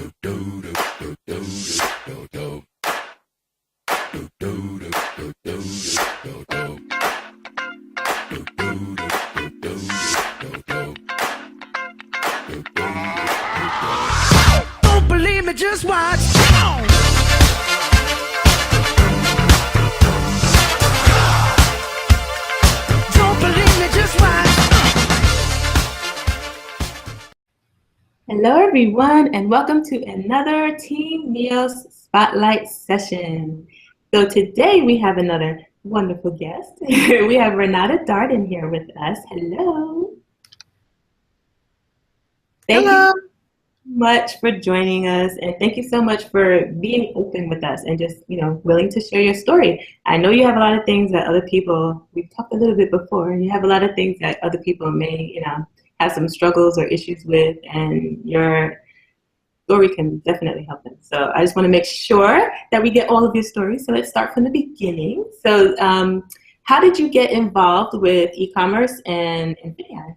Don't believe me, just watch. Don't believe me, just watch. Hello, everyone, and welcome to another Team NEOS Spotlight session. So today we have another wonderful guest. We have Renata Darden here with us. Hello. Thank you so much for joining us, and thank you so much for being open with us and just, willing to share your story. I know you have a lot of things that other people, we've talked a little bit before, and you have a lot of things that other people may, have some struggles or issues with, and your story can definitely help them. So I just want to make sure that we get all of your stories. So let's start from the beginning. So how did you get involved with e-commerce and video?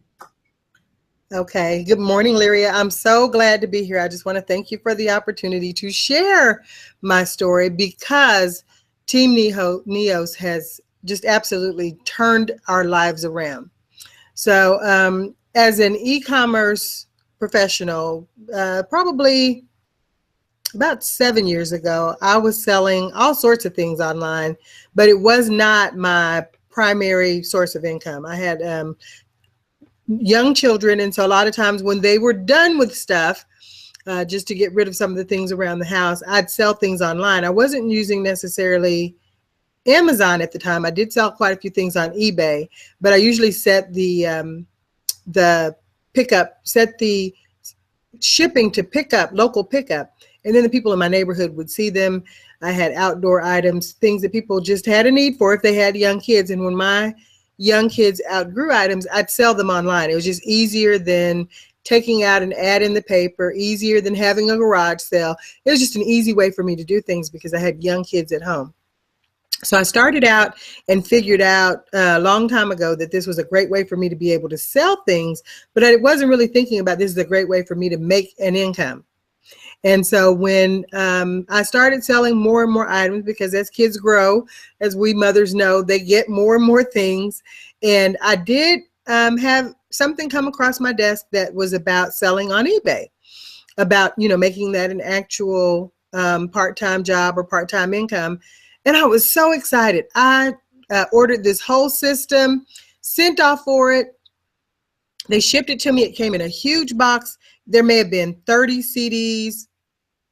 Okay. Good morning, Lyria. I'm so glad to be here. I just want to thank you for the opportunity to share my story, because Team NEOS has just absolutely turned our lives around. So as an e-commerce professional, probably about 7 years ago, I was selling all sorts of things online, but it was not my primary source of income. I had young children, and so a lot of times when they were done with stuff, just to get rid of some of the things around the house, I'd sell things online. I wasn't using necessarily Amazon at the time. I did sell quite a few things on eBay, but I usually set the shipping to pickup, local pickup, and then the people in my neighborhood would see them. I had outdoor items, things that people just had a need for if they had young kids, and when my young kids outgrew items, I'd sell them online. It was just easier than taking out an ad in the paper, easier than having a garage sale. It was just an easy way for me to do things because I had young kids at home. So I started out and figured out a long time ago that this was a great way for me to be able to sell things, but I wasn't really thinking about this is a great way for me to make an income. And so when I started selling more and more items, because as kids grow, as we mothers know, they get more and more things. And I did have something come across my desk that was about selling on eBay, about, making that an actual part-time job or part-time income. And I was so excited. I ordered this whole system, sent off for it. They shipped it to me. It came in a huge box. There may have been 30 CDs.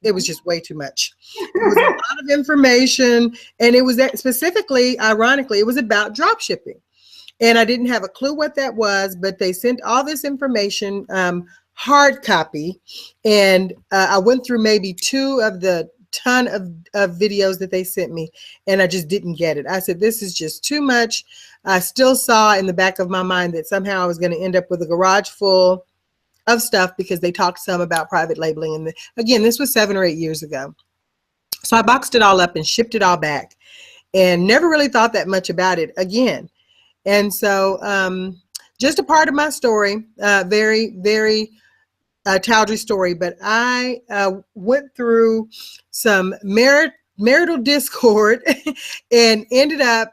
It was just way too much. It was a lot of information. And it was that specifically, ironically, it was about drop shipping. And I didn't have a clue what that was, but they sent all this information, hard copy. And I went through maybe two of the ton of videos that they sent me, and I just didn't get it. I said, this is just too much. I still saw in the back of my mind that somehow I was going to end up with a garage full of stuff because they talked some about private labeling. And again, this was 7 or 8 years ago. So I boxed it all up and shipped it all back and never really thought that much about it again. And so just a part of my story, very, very tawdry story, but I went through some marital discord and ended up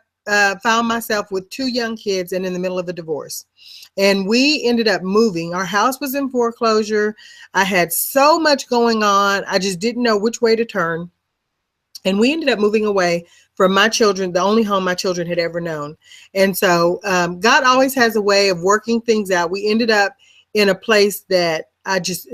found myself with 2 young kids and in the middle of a divorce. And we ended up moving. Our house was in foreclosure. I had so much going on. I just didn't know which way to turn. And we ended up moving away from my children, the only home my children had ever known. And so God always has a way of working things out. We ended up in a place that I just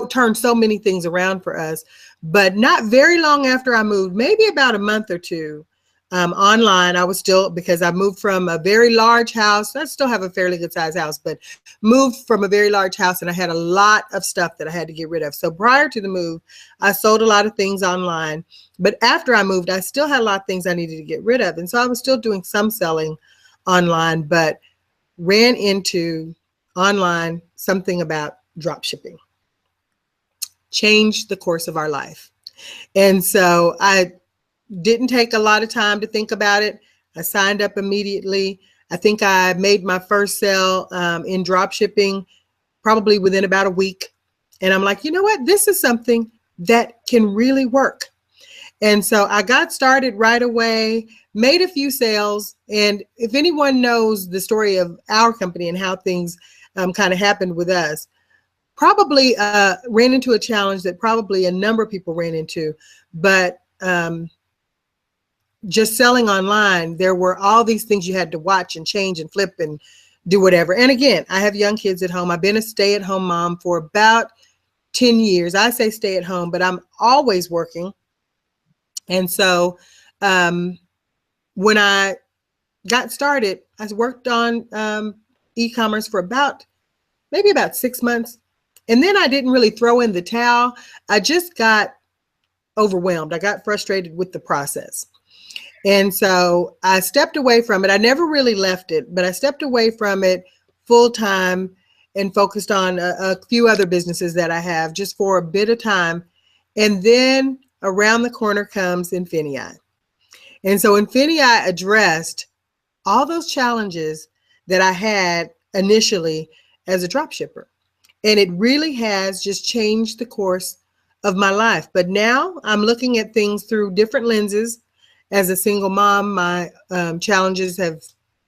turned so many things around for us. But not very long after I moved, maybe about a month or two, online, I was still, because I moved from a very large house. I still have a fairly good sized house, but moved from a very large house, and I had a lot of stuff that I had to get rid of. So prior to the move, I sold a lot of things online. But after I moved, I still had a lot of things I needed to get rid of. And so I was still doing some selling online, but ran into online something about drop shipping. Changed the course of our life. And so I didn't take a lot of time to think about it. I signed up immediately. I think I made my first sale in drop shipping probably within about a week. And I'm like, you know what? This is something that can really work. And so I got started right away, made a few sales. And if anyone knows the story of our company and how things kind of happened with us, probably ran into a challenge that probably a number of people ran into. But just selling online, there were all these things you had to watch and change and flip and do whatever. And again, I have young kids at home. I've been a stay-at-home mom for about 10 years. I say stay at home, but I'm always working. And so when I got started, I worked on e-commerce for maybe about 6 months. And then I didn't really throw in the towel. I just got overwhelmed. I got frustrated with the process. And so I stepped away from it. I never really left it, but I stepped away from it full time and focused on a few other businesses that I have just for a bit of time. And then around the corner comes Infinii. And so Infinii addressed all those challenges that I had initially as a drop shipper. And it really has just changed the course of my life. But now I'm looking at things through different lenses. As a single mom, my challenges have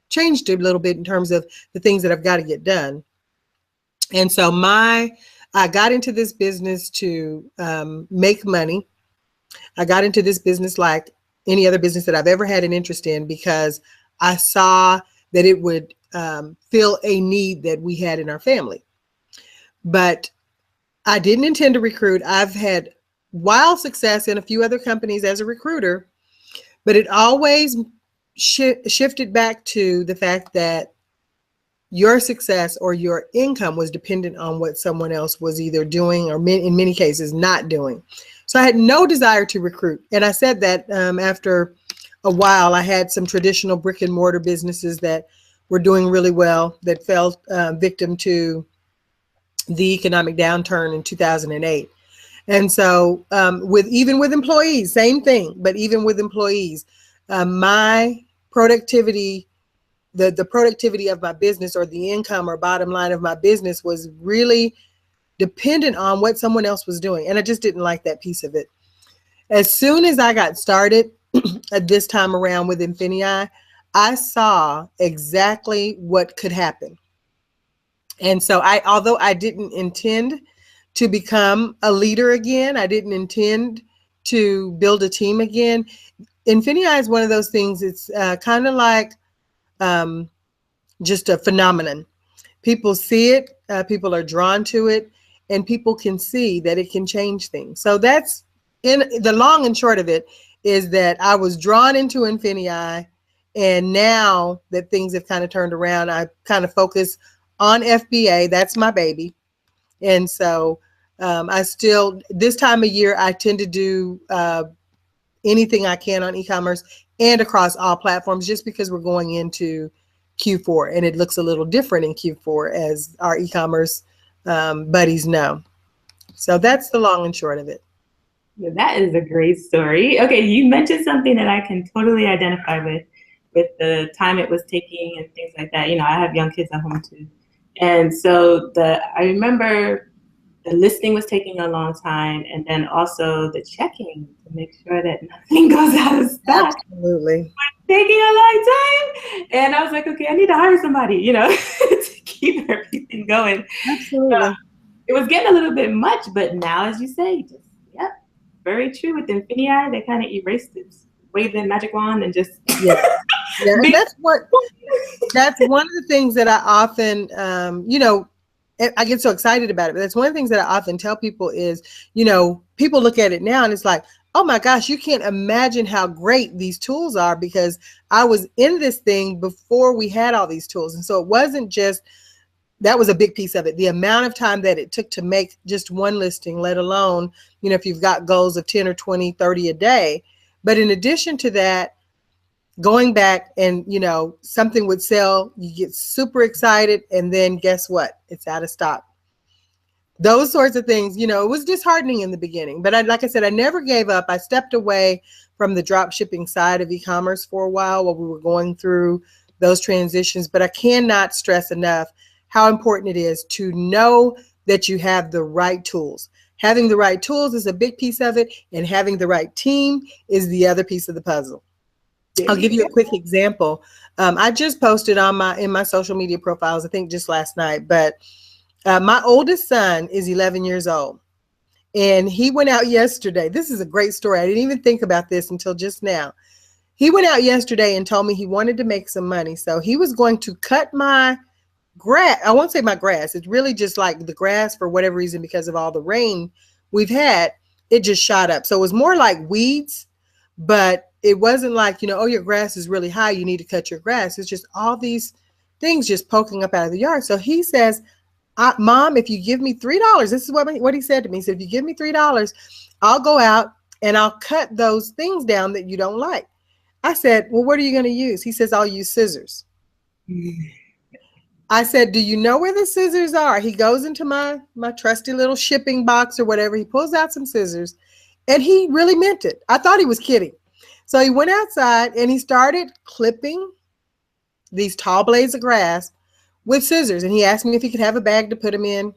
changed a little bit in terms of the things that I've got to get done. And so I got into this business to make money. I got into this business like any other business that I've ever had an interest in because I saw that it would fill a need that we had in our family. But I didn't intend to recruit. I've had wild success in a few other companies as a recruiter, but it always shifted back to the fact that your success or your income was dependent on what someone else was either doing or in many cases not doing. So I had no desire to recruit. And I said that after a while, I had some traditional brick and mortar businesses that were doing really well that fell victim to the economic downturn in 2008. And so even with employees, same thing, but even with employees, my productivity, the productivity of my business or the income or bottom line of my business was really dependent on what someone else was doing. And I just didn't like that piece of it. As soon as I got started at this time around with Infinii, I saw exactly what could happen. And so although I didn't intend to become a leader again, I didn't intend to build a team again. Infinii is one of those things. It's kind of like just a phenomenon. People see it, people are drawn to it, and people can see that it can change things. So that's in the long and short of it is that I was drawn into Infinii, and now that things have kind of turned around, I kind of focus on FBA. That's my baby. And so I still, this time of year, I tend to do anything I can on e-commerce and across all platforms just because we're going into Q4 and it looks a little different in Q4 as our e-commerce buddies know. So that's the long and short of it. Yeah, that is a great story. Okay, you mentioned something that I can totally identify with the time it was taking and things like that. You know, I have young kids at home too. And so I remember the listing was taking a long time, and then also the checking to make sure that nothing goes out of stock. Absolutely. Taking a long time. And I was like, okay, I need to hire somebody, you know, to keep everything going. Absolutely. It was getting a little bit much, but now, as you say, just, yeah, very true. With Infinii, they kind of erased it, waved the magic wand and just... Yeah. Yeah, and that's one of the things that I often, you know, I get so excited about it, but that's one of the things that I often tell people is, you know, people look at it now and it's like, oh my gosh, you can't imagine how great these tools are because I was in this thing before we had all these tools. And so it wasn't just, that was a big piece of it. The amount of time that it took to make just one listing, let alone, you know, if you've got goals of 10 or 20, 30 a day. But in addition to that, going back and, you know, something would sell, you get super excited, and then guess what? It's out of stock. Those sorts of things, you know, it was disheartening in the beginning. But like I said, I never gave up. I stepped away from the drop shipping side of e-commerce for a while we were going through those transitions. But I cannot stress enough how important it is to know that you have the right tools. Having the right tools is a big piece of it, and having the right team is the other piece of the puzzle. I'll give you a quick example. I just posted on in my social media profiles, I think just last night, but my oldest son is 11 years old, and he went out yesterday. This is a great story. I didn't even think about this until just now. He went out yesterday and told me he wanted to make some money. So he was going to cut my grass. I won't say my grass. It's really just like the grass, for whatever reason, because of all the rain we've had, it just shot up. So it was more like weeds, but it wasn't like, oh, your grass is really high, you need to cut your grass. It's just all these things just poking up out of the yard. So he says, Mom, if you give me $3, this is what he said to me. He said, if you give me $3, I'll go out and I'll cut those things down that you don't like. I said, well, what are you going to use? He says, I'll use scissors. I said, do you know where the scissors are? He goes into my trusty little shipping box or whatever. He pulls out some scissors, and he really meant it. I thought he was kidding. So he went outside and he started clipping these tall blades of grass with scissors. And he asked me if he could have a bag to put them in.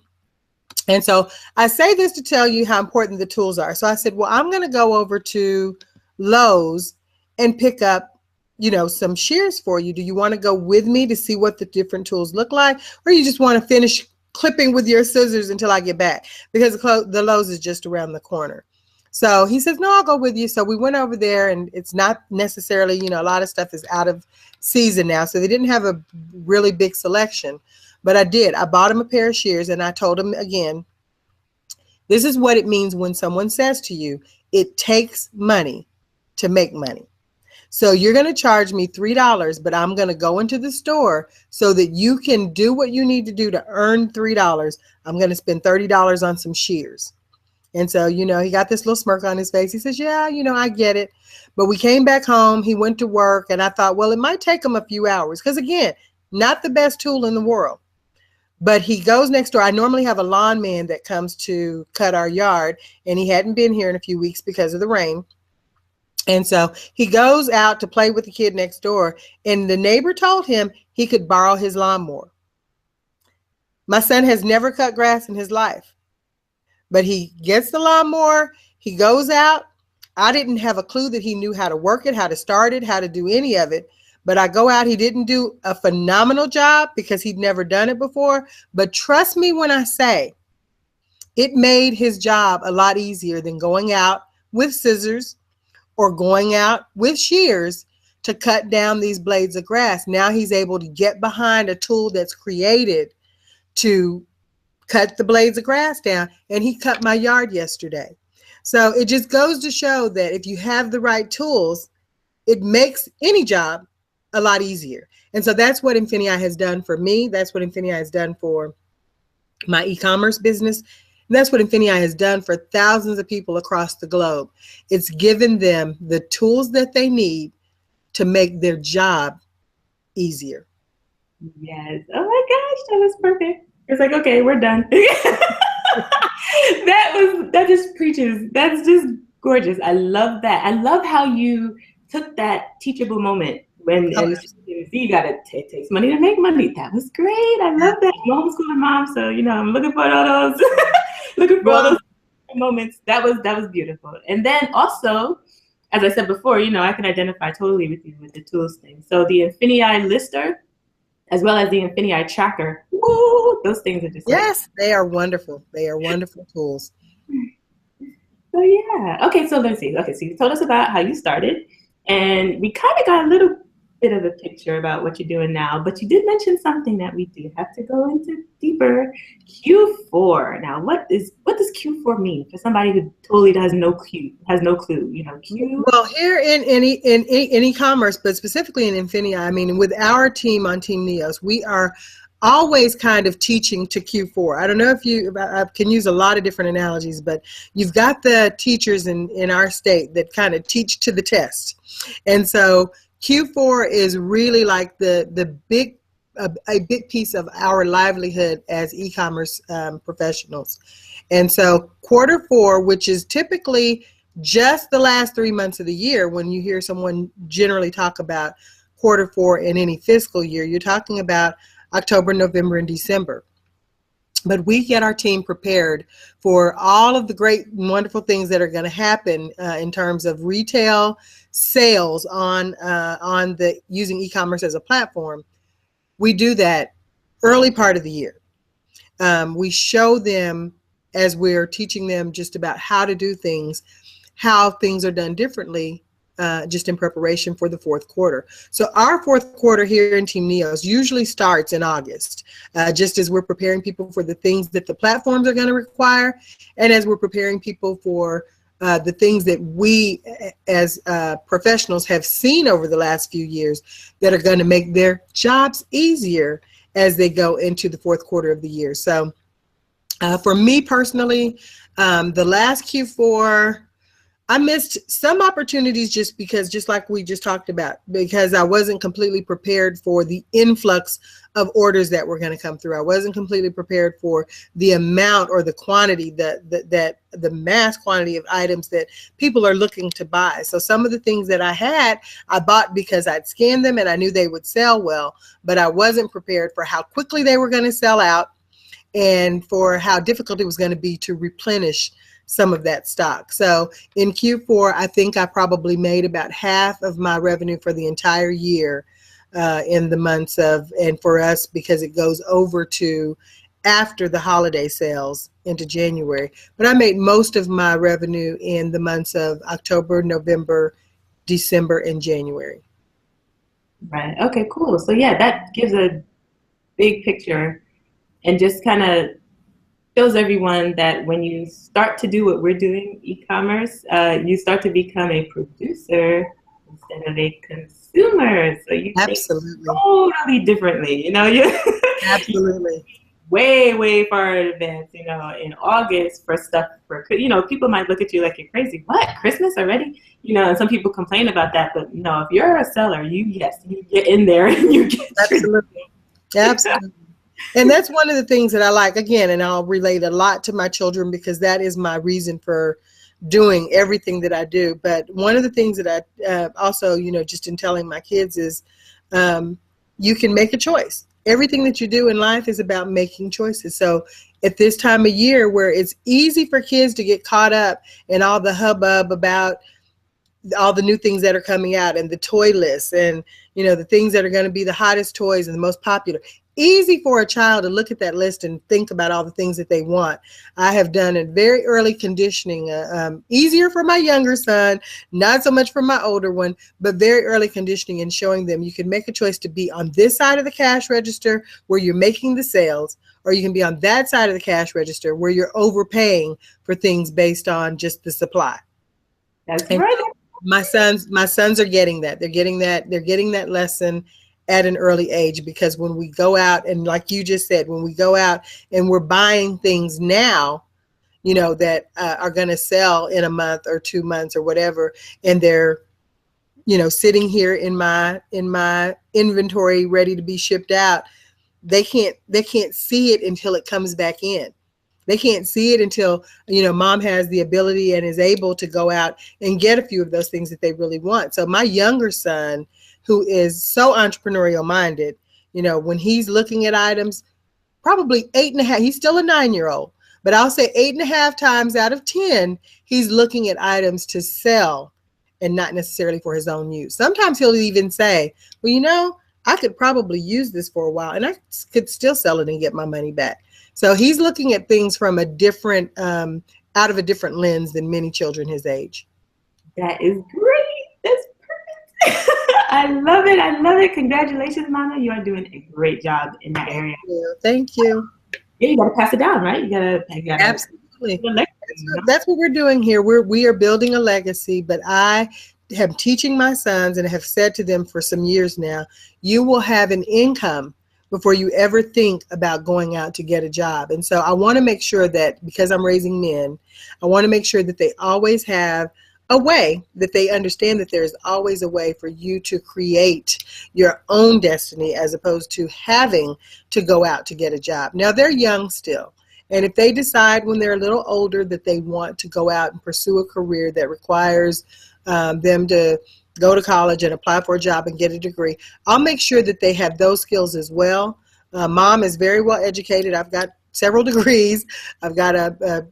And so I say this to tell you how important the tools are. So I said, well, I'm going to go over to Lowe's and pick up, some shears for you. Do you want to go with me to see what the different tools look like? Or you just want to finish clipping with your scissors until I get back? Because the Lowe's is just around the corner. So he says, no, I'll go with you. So we went over there, and it's not necessarily, a lot of stuff is out of season now. So they didn't have a really big selection, but I did. I bought him a pair of shears, and I told him again, this is what it means when someone says to you, it takes money to make money. So you're going to charge me $3, but I'm going to go into the store so that you can do what you need to do to earn $3. I'm going to spend $30 on some shears. And so, he got this little smirk on his face. He says, yeah, I get it. But we came back home. He went to work, and I thought, well, it might take him a few hours because, again, not the best tool in the world. But he goes next door. I normally have a lawn man that comes to cut our yard, and he hadn't been here in a few weeks because of the rain. And so he goes out to play with the kid next door, and the neighbor told him he could borrow his lawnmower. My son has never cut grass in his life, but he gets the lawnmower, he goes out. I didn't have a clue that he knew how to work it, how to start it, how to do any of it. But I go out, he didn't do a phenomenal job because he'd never done it before. But trust me when I say it made his job a lot easier than going out with scissors or going out with shears to cut down these blades of grass. Now he's able to get behind a tool that's created to cut the blades of grass down, and he cut my yard yesterday. So it just goes to show that if you have the right tools, it makes any job a lot easier. And so that's what Infinii has done for me. That's what Infinii has done for my e-commerce business. And that's what Infinii has done for thousands of people across the globe. It's given them the tools that they need to make their job easier. Yes. Oh my gosh, that was perfect. It's like, okay, we're done. that just preaches. That's just gorgeous. I love that. I love how you took that teachable moment when you got it takes money to make money. That was great. I love that. I'm a homeschooling mom, so I'm looking for all those all those moments. That was beautiful. And then also, as I said before, I can identify totally with you with the tools thing. So the Infinii lister, as well as the Infinii tracker, woo, those things are just they are wonderful. They are wonderful tools. So yeah. Okay, so let's see. Okay, so you told us about how you started, and we kind of got a little bit of a picture about what you're doing now, but you did mention something that we do have to go into deeper. Q4. Now, what does Q4 mean for somebody who totally has no clue? Q. Well, here in e-commerce, but specifically in Infinii, with our team on Team NEOS, we are always kind of teaching to Q4. I don't know if I can use a lot of different analogies, but you've got the teachers in our state that kind of teach to the test. And so Q4 is really like a big piece of our livelihood as e-commerce professionals. And so quarter 4, which is typically just the last 3 months of the year, when you hear someone generally talk about quarter 4 in any fiscal year, you're talking about October, November, and December. But we get our team prepared for all of the great and wonderful things that are going to happen in terms of retail sales on the using e-commerce as a platform. We do that early part of the year. We show them, as we're teaching them just about how to do things, how things are done differently, just in preparation for the fourth quarter. So our fourth quarter here in Team NEOS usually starts in August, just as we're preparing people for the things that the platforms are going to require, and as we're preparing people for the things that we as professionals have seen over the last few years that are going to make their jobs easier as they go into the fourth quarter of the year. So for me personally, the last Q4, I missed some opportunities just like we just talked about, because I wasn't completely prepared for the influx of orders that were going to come through. I wasn't completely prepared for the amount or the quantity, the mass quantity of items that people are looking to buy. So some of the things that I had, I bought because I'd scanned them and I knew they would sell well, but I wasn't prepared for how quickly they were going to sell out and for how difficult it was going to be to replenish some of that stock. So in Q4, I think I probably made about half of my revenue for the entire year in the months of, and for us, because it goes over to after the holiday sales into January. But I made most of my revenue in the months of October, November, December, and January. Right. Okay, cool. So yeah, that gives a big picture and just kind of shows everyone that when you start to do what we're doing, e-commerce, you start to become a producer instead of a consumer. So you Absolutely. think totally differently, you know. Absolutely. Way far in advance, you know, in August for stuff for, you know, people might look at you like you're crazy. What, Christmas already? You know, and some people complain about that, but no, if you're a seller, you get in there and you get Absolutely. Absolutely. And that's one of the things that I like, again, and I'll relate a lot to my children because that is my reason for doing everything that I do. But one of the things that I also, you know, just in telling my kids is you can make a choice. Everything that you do in life is about making choices. So at this time of year where it's easy for kids to get caught up in all the hubbub about all the new things that are coming out and the toy lists and, you know, the things that are going to be the hottest toys and the most popular. Easy for a child to look at that list and think about all the things that they want. I have done a very early conditioning, easier for my younger son, not so much for my older one, but very early conditioning and showing them you can make a choice to be on this side of the cash register where you're making the sales, or you can be on that side of the cash register where you're overpaying for things based on just the supply. That's and right. My sons are getting that. They're getting that lesson at an early age, because when we go out and, like you just said, when we go out and we're buying things now, you know, that are going to sell in a month or 2 months or whatever, and they're, you know, sitting here in my inventory ready to be shipped out, they can't see it until it comes back in. They can't see it until, you know, mom has the ability and is able to go out and get a few of those things that they really want. So my younger son, who is so entrepreneurial minded, you know, when he's looking at items, probably 8.5, he's still a 9-year-old, but I'll say 8.5 times out of 10, he's looking at items to sell and not necessarily for his own use. Sometimes he'll even say, well, you know, I could probably use this for a while and I could still sell it and get my money back. So he's looking at things from a different, out of a different lens than many children his age. That is great. That's perfect. I love it. I love it. Congratulations, Mama. You are doing a great job in that area. Thank you. Yeah, you got to pass it down, right? You gotta Absolutely. That's what we're doing here. We are building a legacy, but I am teaching my sons and have said to them for some years now, you will have an income before you ever think about going out to get a job. And so I want to make sure that, because I'm raising men, I want to make sure that they always have a way, that they understand that there's always a way for you to create your own destiny as opposed to having to go out to get a job. Now, they're young still. And if they decide when they're a little older that they want to go out and pursue a career that requires them to go to college and apply for a job and get a degree, I'll make sure that they have those skills as well. Mom is very well educated. I've got several degrees. I've got a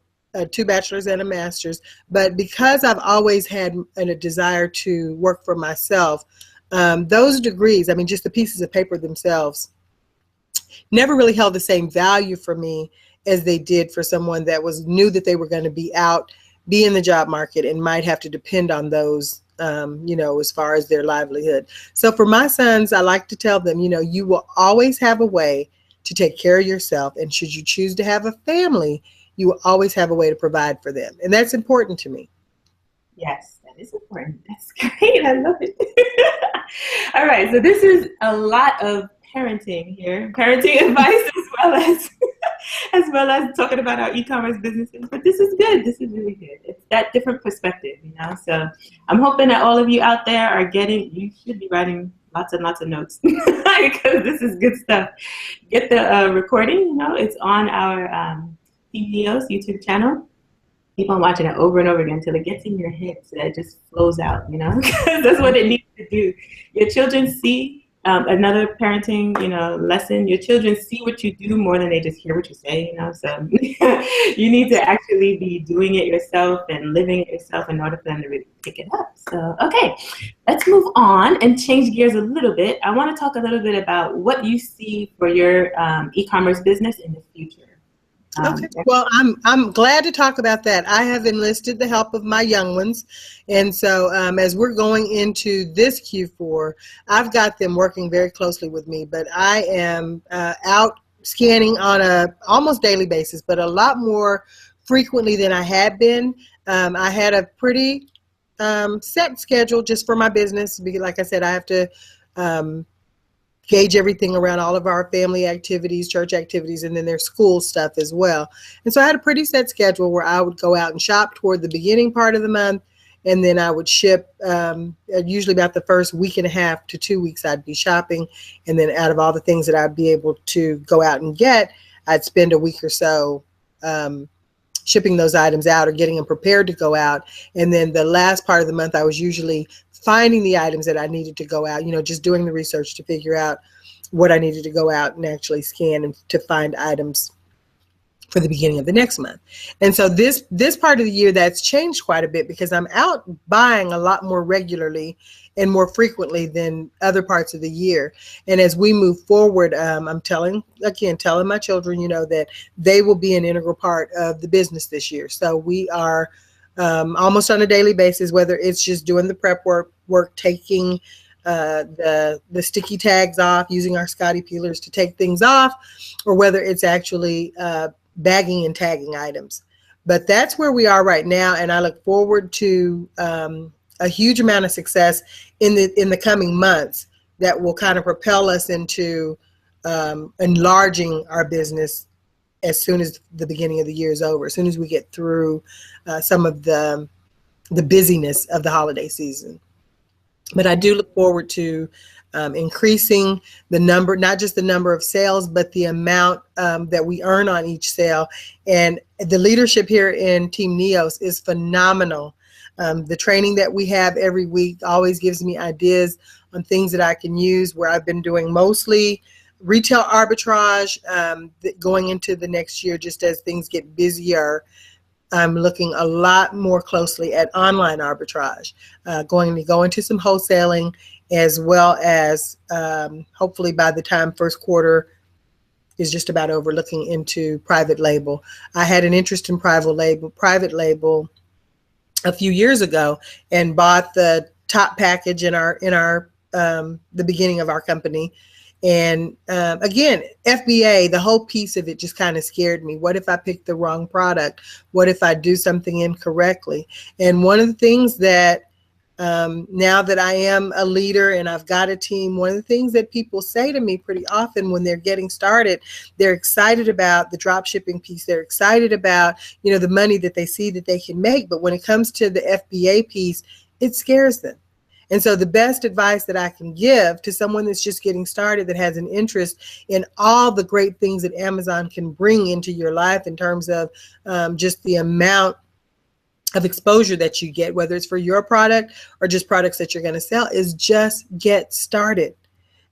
2 bachelor's and a master's. But because I've always had a desire to work for myself, those degrees, I mean, just the pieces of paper themselves, never really held the same value for me as they did for someone that knew that they were going to be in the job market and might have to depend on those, as far as their livelihood. So for my sons, I like to tell them, you will always have a way to take care of yourself. And should you choose to have a family, you will always have a way to provide for them. And that's important to me. Yes, that is important. That's great. I love it. All right. So this is a lot of parenting here, parenting advice as well as talking about our e-commerce businesses. But this is good. This is really good. It's that different perspective, So I'm hoping that all of you out there you should be writing lots and lots of notes because this is good stuff. Get the recording, it's on our NEOS YouTube channel. Keep on watching it over and over again until it gets in your head so that it just flows out, because that's what it needs to do. Your children see another parenting, lesson. Your children see what you do more than they just hear what you say, So you need to actually be doing it yourself and living it yourself in order for them to really pick it up. So, okay, let's move on and change gears a little bit. I want to talk a little bit about what you see for your e-commerce business in the future. Okay. Well, I'm glad to talk about that. I have enlisted the help of my young ones. And so as we're going into this Q4, I've got them working very closely with me, but I am out scanning on a almost daily basis, but a lot more frequently than I had been. I had a pretty set schedule just for my business because, like I said, I have to gauge everything around all of our family activities, church activities, and then their school stuff as well. And so I had a pretty set schedule where I would go out and shop toward the beginning part of the month, and then I would ship usually about the first week and a half to 2 weeks I'd be shopping. And then out of all the things that I'd be able to go out and get, I'd spend a week or so shipping those items out or getting them prepared to go out. And then the last part of the month, I was usually finding the items that I needed to go out, just doing the research to figure out what I needed to go out and actually scan and to find items for the beginning of the next month. And so this part of the year, that's changed quite a bit because I'm out buying a lot more regularly and more frequently than other parts of the year. And as we move forward, I'm telling my children, that they will be an integral part of the business this year. So we are almost on a daily basis, whether it's just doing the prep work, taking the sticky tags off, using our Scotty peelers to take things off, or whether it's actually bagging and tagging items. But that's where we are right now, and I look forward to a huge amount of success in the coming months that will kind of propel us into enlarging our business as soon as the beginning of the year is over, as soon as we get through some of the busyness of the holiday season. But I do look forward to increasing the number, not just the number of sales, but the amount that we earn on each sale. And the leadership here in Team NEOS is phenomenal. The training that we have every week always gives me ideas on things that I can use, where I've been doing mostly retail arbitrage going into the next year. Just as things get busier, I'm looking a lot more closely at online arbitrage, going to go into some wholesaling, as well as hopefully by the time first quarter is just about over, looking into private label. I had an interest in private label a few years ago and bought the top package in our the beginning of our company. And again, FBA, the whole piece of it just kind of scared me. What if I pick the wrong product? What if I do something incorrectly? And one of the things that now that I am a leader and I've got a team, one of the things that people say to me pretty often when they're getting started, they're excited about the drop shipping piece. They're excited about, the money that they see that they can make. But when it comes to the FBA piece, it scares them. And so the best advice that I can give to someone that's just getting started, that has an interest in all the great things that Amazon can bring into your life in terms of just the amount of exposure that you get, whether it's for your product or just products that you're going to sell, is just get started.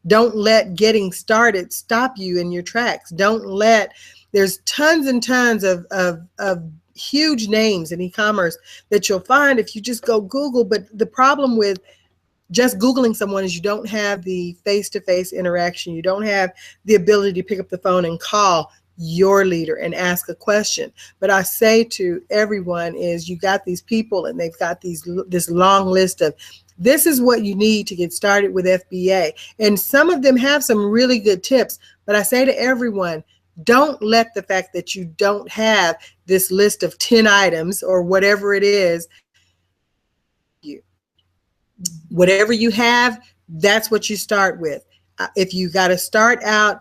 Don't let getting started stop you in your tracks. Don't let There's tons and tons of huge names in e-commerce that you'll find if you just go Google. But the problem with just Googling someone is you don't have the face-to-face interaction. You don't have the ability to pick up the phone and call your leader and ask a question. But I say to everyone is you got these people and they've got this long list of this is what you need to get started with FBA. And some of them have some really good tips. But I say to everyone, don't let the fact that you don't have this list of 10 items or whatever it is, whatever you have, that's what you start with. If you've got to start out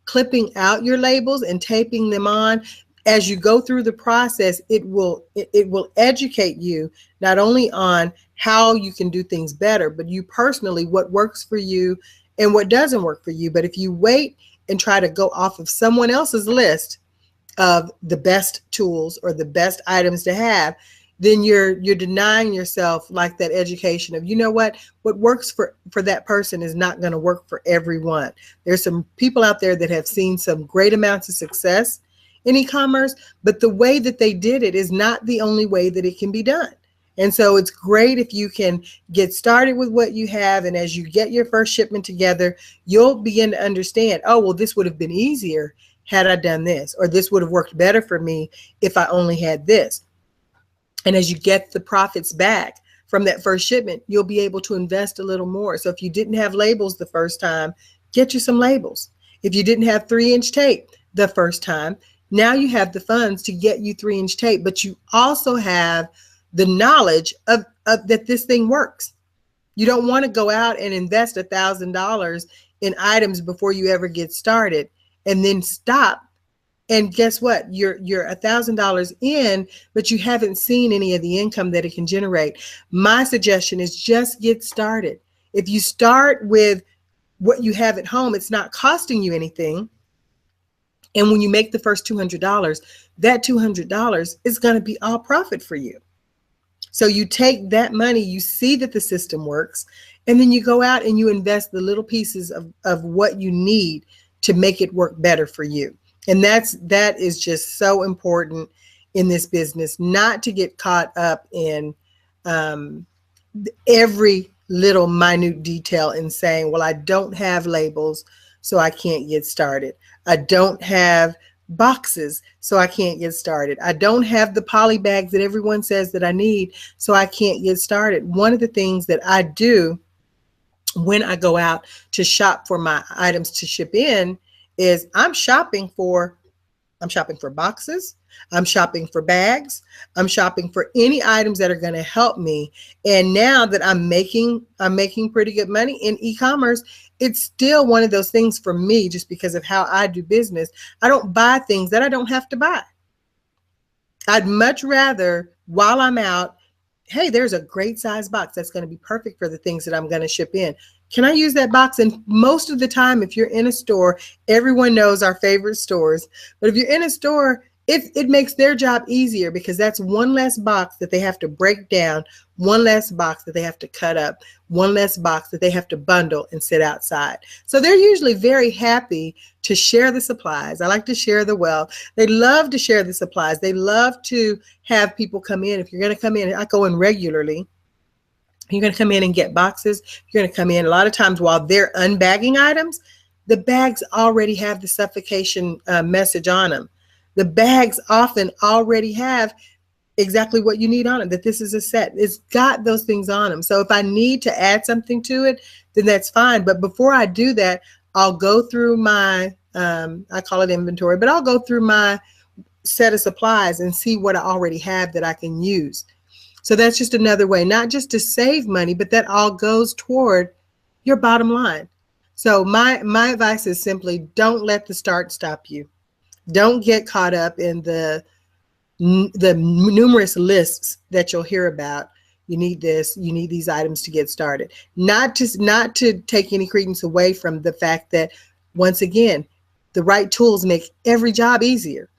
clipping out your labels and taping them on, as you go through the process, it will educate you not only on how you can do things better, but you personally, what works for you and what doesn't work for you. But if you wait and try to go off of someone else's list of the best tools or the best items to have, then you're denying yourself like that education of, you know what works for that person is not going to work for everyone. There's some people out there that have seen some great amounts of success in e-commerce, but the way that they did it is not the only way that it can be done. And so it's great if you can get started with what you have, and as you get your first shipment together, you'll begin to understand, oh, well, this would have been easier had I done this, or this would have worked better for me if I only had this. And as you get the profits back from that first shipment, you'll be able to invest a little more. So if you didn't have labels the first time, get you some labels. If you didn't have 3-inch tape the first time, now you have the funds to get you 3-inch tape, but you also have the knowledge of that this thing works. You don't want to go out and invest $1,000 in items before you ever get started and then stop. And guess what? You're $1,000 in, but you haven't seen any of the income that it can generate. My suggestion is just get started. If you start with what you have at home, it's not costing you anything. And when you make the first $200, that $200 is going to be all profit for you. So you take that money, you see that the system works, and then you go out and you invest the little pieces of what you need to make it work better for you. And that is just so important in this business, not to get caught up in every little minute detail and saying, well, I don't have labels, so I can't get started. I don't have boxes, so I can't get started. I don't have the poly bags that everyone says that I need, so I can't get started. One of the things that I do when I go out to shop for my items to ship in is I'm shopping for boxes, I'm shopping for bags, I'm shopping for any items that are going to help me. And now that I'm making pretty good money in e-commerce, it's still one of those things for me, just because of how I do business. I don't buy things that I don't have to buy. I'd much rather, while I'm out, hey, there's a great size box that's going to be perfect for the things that I'm going to ship in. Can I use that box? And most of the time, if you're in a store, everyone knows our favorite stores. But if you're in a store, it makes their job easier, because that's one less box that they have to break down, one less box that they have to cut up, one less box that they have to bundle and sit outside. So they're usually very happy to share the supplies. I like to share the wealth. They love to share the supplies. They love to have people come in. If you're going to come in, I go in regularly. You're going to come in and get boxes. You're going to come in a lot of times while they're unbagging items. The bags already have the suffocation message on them. The bags often already have exactly what you need on them, that this is a set. It's got those things on them. So if I need to add something to it, then that's fine. But before I do that, I'll go through my, I call it inventory, but I'll go through my set of supplies and see what I already have that I can use. So that's just another way, not just to save money, but that all goes toward your bottom line. So my advice is simply don't let the start stop you. Don't get caught up in the numerous lists that you'll hear about. You need this, you need these items to get started. Not to take any credence away from the fact that, once again, the right tools make every job easier.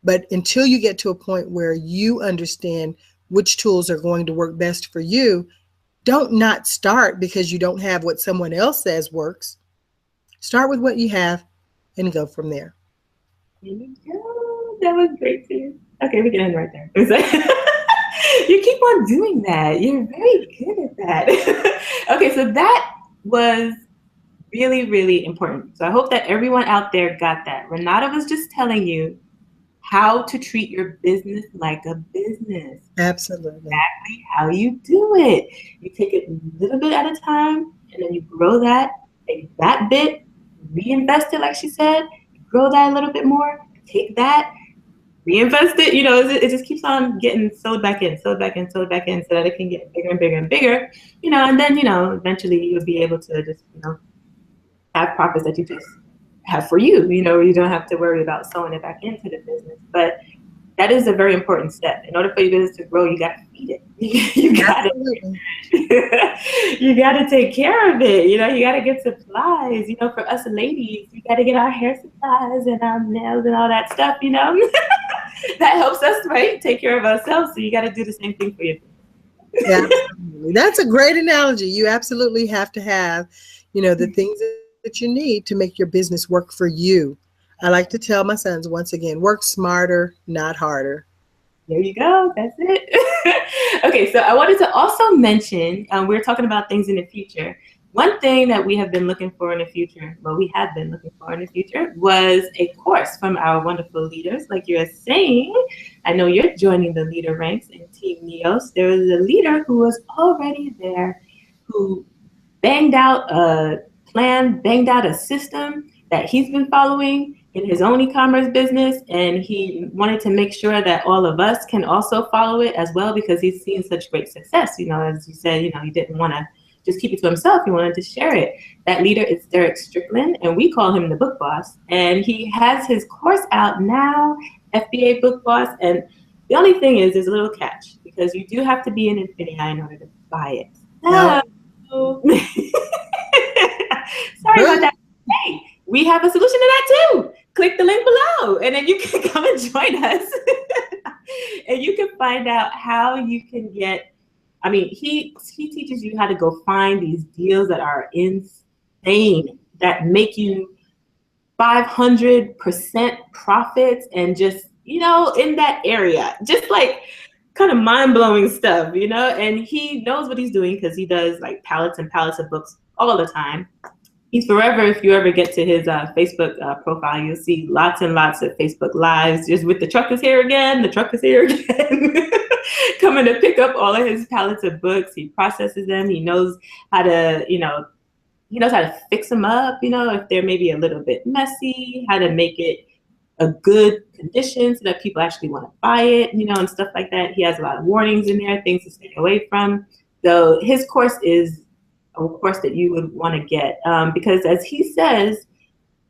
But until you get to a point where you understand which tools are going to work best for you, don't not start because you don't have what someone else says works. Start with what you have and go from there. There you go. That was great too. Okay, we can end right there. You keep on doing that. You're very good at that. Okay, so that was really, really important. So I hope that everyone out there got that. Renata was just telling you how to treat your business like a business. Absolutely. Exactly how you do it. You take it a little bit at a time, and then you grow that. Take that bit, reinvest it, like she said. Grow that a little bit more. Take that, reinvest it. It just keeps on getting sewed back in, so that it can get bigger and bigger and bigger. And then eventually you'll be able to just have profits that you just have for you. You don't have to worry about sewing it back into the business. But that is a very important step. In order for your business to grow, you got to feed it. You got to take care of it. You got to get supplies. For us ladies, we got to get our hair supplies and our nails and all that stuff. That helps us, right? Take care of ourselves. So you got to do the same thing for your business. Yeah, absolutely. That's a great analogy. You absolutely have to have, the things that you need to make your business work for you. I like to tell my sons, once again, work smarter, not harder. There you go. That's it. Okay, so I wanted to also mention, we're talking about things in the future. One thing that we have been looking for in the future, was a course from our wonderful leaders. Like you're saying, I know you're joining the leader ranks in Team NEOS. There was a leader who was already there, who banged out a plan, banged out a system that he's been following in his own e-commerce business, and he wanted to make sure that all of us can also follow it as well, because he's seen such great success. As you said, he didn't want to just keep it to himself. He wanted to share it. That leader is Derek Strickland, and we call him the Book Boss. And he has his course out now, FBA Book Boss. And the only thing is, there's a little catch, because you do have to be an Infinity in order to buy it. Sorry about that. Hey, we have a solution to that too. Click the link below, and then you can come and join us. And you can find out how you can get, he teaches you how to go find these deals that are insane, that make you 500% profits, and just, in that area, just like kind of mind-blowing stuff, and he knows what he's doing, because he does like pallets and pallets of books all the time. He's forever. If you ever get to his Facebook profile, you'll see lots and lots of Facebook lives just with the truck is here again, coming to pick up all of his pallets of books. He processes them. He knows how to, fix them up, if they're maybe a little bit messy, how to make it a good condition so that people actually want to buy it, and stuff like that. He has a lot of warnings in there, things to stay away from. So his course is a course that you would want to get, because as he says,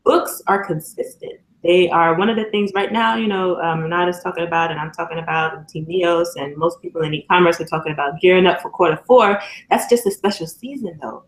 books are consistent. They are one of the things right now, Renata's talking about, and I'm talking about in Team NEOS, and most people in e-commerce are talking about gearing up for Q4. That's just a special season though.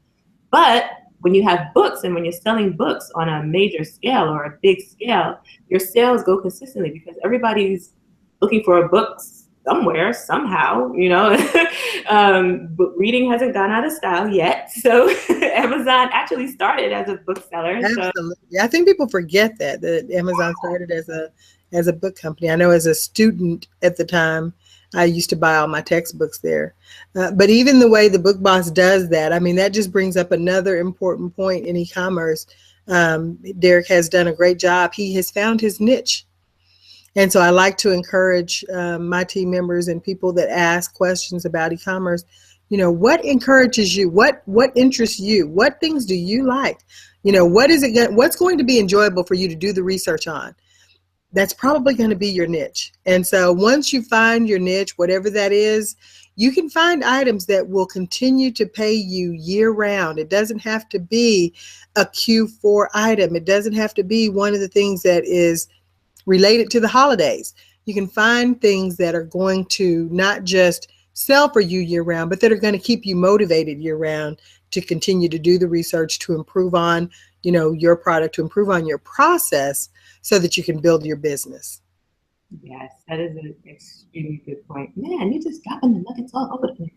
But when you have books, and when you're selling books on a major scale or a big scale, your sales go consistently, because everybody's looking for a book somewhere, somehow, but reading hasn't gone out of style yet. So Amazon actually started as a bookseller. Absolutely. So. I think people forget that Amazon started as a book company. I know as a student at the time, I used to buy all my textbooks there. But even the way the Book Boss does that, that just brings up another important point in e-commerce. Derek has done a great job. He has found his niche. And so I like to encourage my team members and people that ask questions about e-commerce, what encourages you? What interests you? What things do you like? What's going to be enjoyable for you to do the research on? That's probably going to be your niche. And so once you find your niche, whatever that is, you can find items that will continue to pay you year round. It doesn't have to be a Q4 item. It doesn't have to be one of the things that is related to the holidays. You can find things that are going to not just sell for you year round, but that are going to keep you motivated year round to continue to do the research, to improve on, your product, to improve on your process so that you can build your business. Yes, that is an extremely good point. Man, you're just dropping the nuggets all over the place.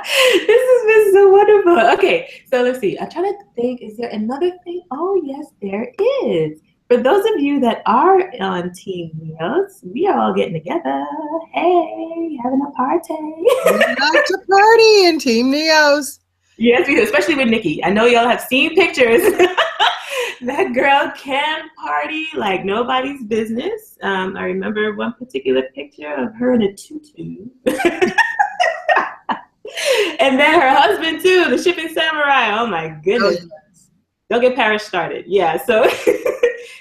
This has been so wonderful. Okay, so let's see. I'm trying to think, is there another thing? Oh, yes, there is. For those of you that are on Team NEOS, we are all getting together. Hey, having a party. We like to party in Team NEOS. Yes, we do, especially with Nikki. I know y'all have seen pictures. That girl can party like nobody's business. I remember one particular picture of her in a tutu. And then her husband too, the shipping samurai. Oh my goodness. Oh, yes. Don't get Paris started. Yeah, so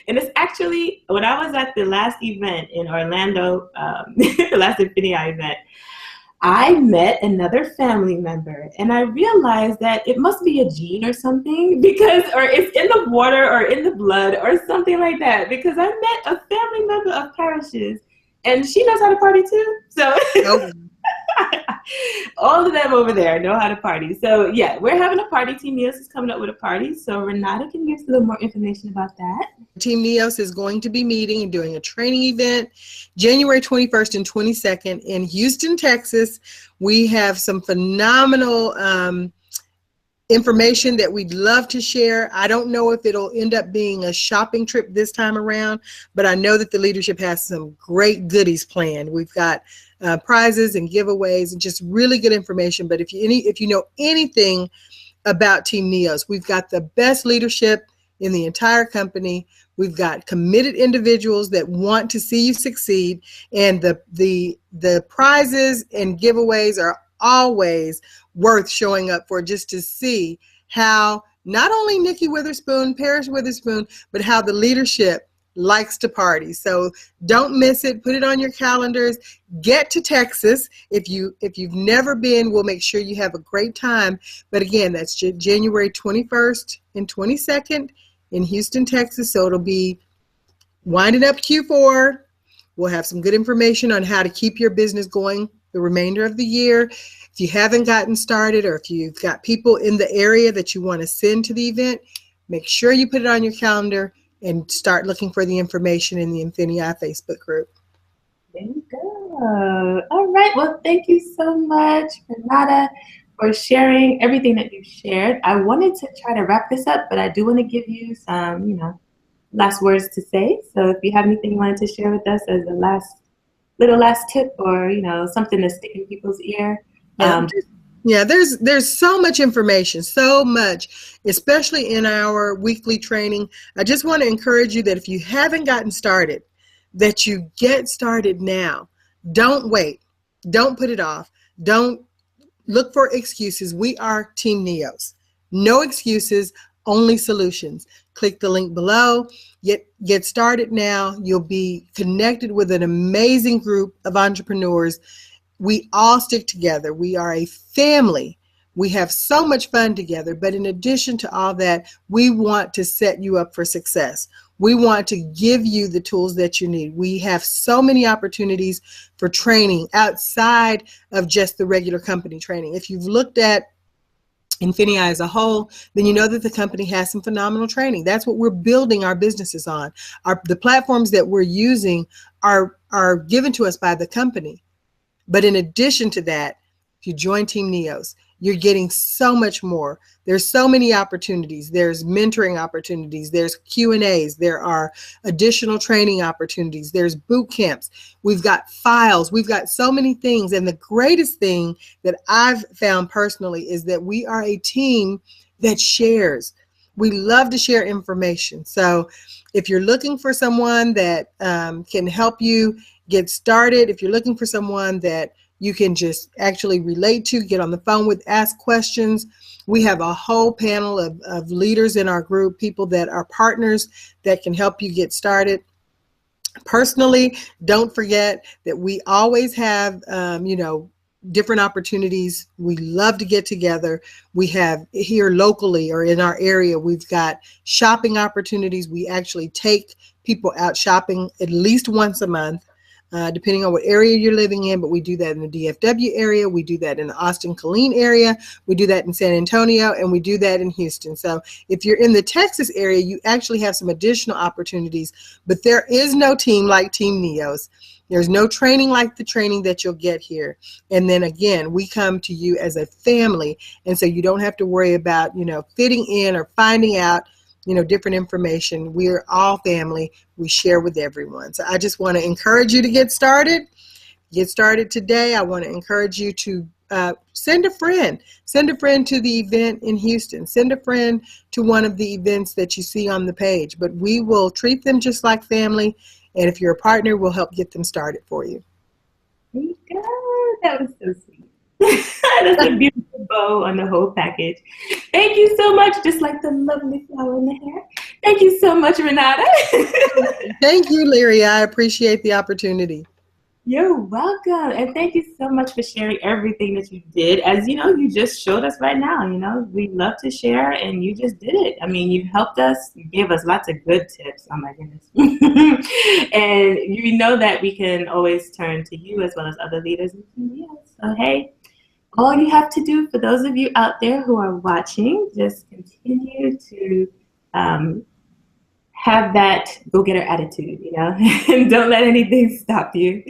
and it's actually when I was at the last event in Orlando, the last Infinity event, I met another family member and I realized that it must be a gene or something because, or it's in the water or in the blood or something like that, because I met a family member of Parish's and she knows how to party too. So Oh, all of them over there know how to party. So yeah, we're having a party. Team NEOS is coming up with a party. So Renata can give us a little more information about that. Team NEOS is going to be meeting and doing a training event January 21st and 22nd in Houston, Texas. We have some phenomenal information that we'd love to share. I don't know if it'll end up being a shopping trip this time around, but I know that the leadership has some great goodies planned. We've got prizes and giveaways and just really good information. But if you know anything about Team NEOS, we've got the best leadership in the entire company. We've got committed individuals that want to see you succeed, and the prizes and giveaways are always worth showing up for, just to see how not only Nikki Witherspoon, Paris Witherspoon, but how the leadership likes to party. So don't miss it. Put it on your calendars. Get to Texas. If you've never been, we'll make sure you have a great time. But again, that's January 21st and 22nd in Houston, Texas. So it'll be winding up Q4. We'll have some good information on how to keep your business going the remainder of the year. If you haven't gotten started, or if you've got people in the area that you want to send to the event, make sure you put it on your calendar and start looking for the information in the Infinity Facebook group. There you go. All right. Well, thank you so much, Renata, for sharing everything that you shared. I wanted to try to wrap this up, but I do want to give you some, last words to say. So if you have anything you wanted to share with us as a last tip, or something to stick in people's ear. Yeah, there's so much information, so much, especially in our weekly training. I just want to encourage you that if you haven't gotten started, that you get started now. Don't wait. Don't put it off. Don't look for excuses. We are Team NEOS. No excuses, only solutions. Click the link below. Get started now. You'll be connected with an amazing group of entrepreneurs. We all stick together. We are a family. We have so much fun together. But in addition to all that, we want to set you up for success. We want to give you the tools that you need. We have so many opportunities for training outside of just the regular company training. If you've looked at Infinity as a whole, then you know that the company has some phenomenal training. That's what we're building our businesses on. The platforms that we're using are given to us by the company. But in addition to that, if you join Team NEOS, you're getting so much more. There's so many opportunities. There's mentoring opportunities. There's Q&As. There are additional training opportunities. There's boot camps. We've got files. We've got so many things. And the greatest thing that I've found personally is that we are a team that shares. We love to share information. So if you're looking for someone that can help you get started, if you're looking for someone that you can just actually relate to, get on the phone with, ask questions, we have a whole panel of leaders in our group, people that are partners that can help you get started. Personally, don't forget that we always have, different opportunities. We love to get together. We have here locally or in our area, we've got shopping opportunities. We actually take people out shopping at least once a month. depending on what area you're living in, but we do that in the DFW area. We do that in the Austin-Killeen area. We do that in San Antonio, and we do that in Houston. So if you're in the Texas area, you actually have some additional opportunities, but there is no team like Team NEOS. There's no training like the training that you'll get here. And then again, we come to you as a family. And so you don't have to worry about, fitting in or finding out, different information. We're all family. We share with everyone. So I just want to encourage you to get started. Get started today. I want to encourage you to send a friend. Send a friend to the event in Houston. Send a friend to one of the events that you see on the page. But we will treat them just like family. And if you're a partner, we'll help get them started for you. There you go. That was so sweet. That's a beautiful bow on the whole package. Thank you so much. Just like the lovely flower in the hair. Thank you so much, Renata. Thank you, Leary. I appreciate the opportunity. You're welcome. And thank you so much for sharing everything that you did. As you know, you just showed us right now, we love to share, and you just did it. I mean, you helped us, you gave us lots of good tips. Oh my goodness. And you know that we can always turn to you as well as other leaders in India. So hey, all you have to do, for those of you out there who are watching, just continue to have that go-getter attitude, and don't let anything stop you.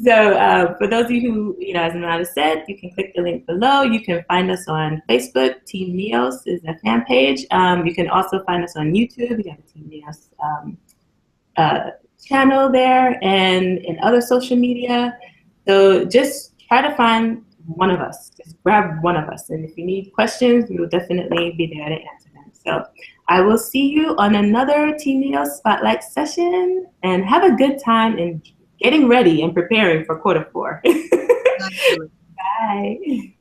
So for those of you who, as Renata said, you can click the link below. You can find us on Facebook. Team NEOS is a fan page. You can also find us on YouTube. We have a Team NEOS channel there, and in other social media. So just try to find one of us. Just grab one of us. And if you need questions, we will definitely be there to answer them. So I will see you on another Team NEOS Spotlight session, and have a good time in getting ready and preparing for quarter 4. Bye.